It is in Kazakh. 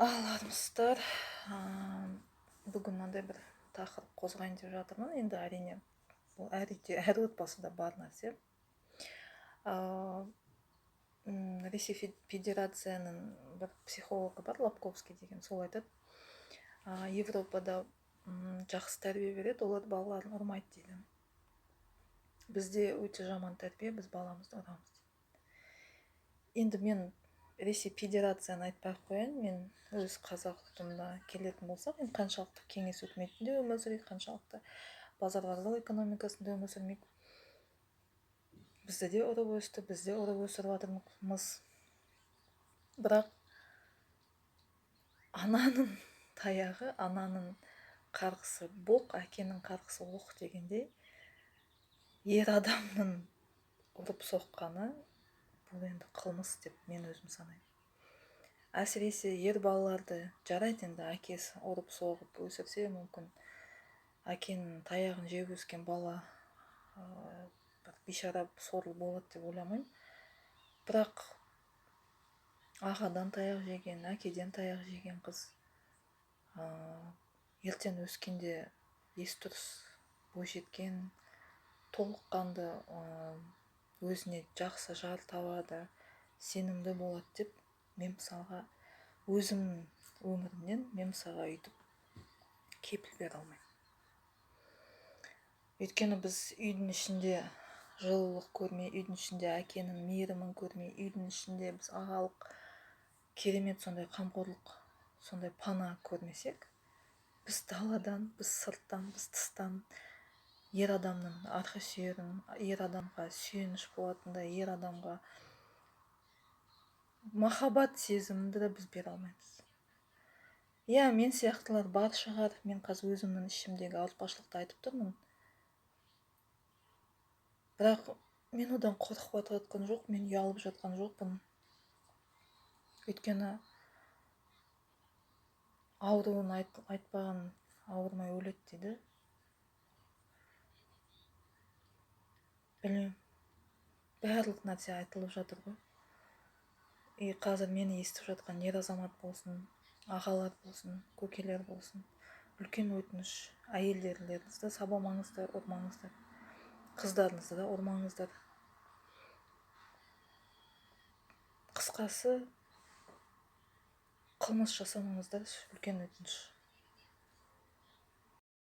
Армысыздар. Бүгін мынандай бір тақырып қозғайын деп жатырмын. Енді әрине бұл әр отбасында бар нәрсе. Ресей Федерацияның бір психологы бар, Лобковский деген, сол айтады. Европада жақсы тәрбие береді, олар балаларын ұрмайды дейді. Бізде өте жаман тәрбие, біз баламызды ұрамыз дейді. Енді мен Ресей Федерацияны айтпай қояйын, мен өз қазақ ұлтымда келетін болсақ, енді қаншалықты кеңес үкіметінде өмір сүрейік, қаншалықты базарлық экономикасында өмір сүрмейік. Бізді де ұрып өсті, біз де ұрып өсіріп жатырмыз. Бірақ ананың таяғы, ананың қарғысы боқ, әкенің қарғысы оқ дегендей, ер адамның ұрып соққаны бұл енді қылмыс деп мен өзім санаймын. Әсіресе ер балаларды жарайды, енді әкесі ұрып соғып өсірсе, мүмкін әкенің таяғын жеп өскен бала бейшара сорлы болады деп ойламаймын. Бірақ ағадан таяқ жеген, әкеден таяқ жеген қыз ертең өскенде ес-дұрыс бойжеткен, толыққанды өзіне жақсы жар табады, сенімді болады деп мен мысалға өзімнің өмірімнен мен мысалға өйтіп кепіл бере алмаймын. Өйткені біз үйдің ішінде жылылық көрмей, үйдің ішінде әкенің мейірімін көрмей, үйдің ішінде біз ағалық керемет сондай қамқорлық, сондай пана көрмесек, біз даладан, біз сырттан, біз тыстан ер адамның арқа сүйерін, ер адамға сүйеніш болатындай, ер адамға махаббат сезімді біз бере алмаймыз. Мен сияқтылар бар шығар, мен қазір өзімнің ішімдегі ауыртпашылықты айтып тұрмын. Бірақ мен одан қорқып жатқан жоқ, мен ұялып жатқан жоқпын. Өйткені ауруын айтпаған ауырмай өледі дейді. Білмеймін, барлық нәрсе айтылып жатыр ғой. Қазір мені естіп жатқан ер азамат болсын, ағалар болсын, көкелер болсын, үлкен өтініш, әйелдеріңізді сабамаңыздар, ұрмаңыздар, қыздарыңызды да ұрмаңыздар. Қысқасы, қылмыс жасамаңыздар, үлкен өтініш.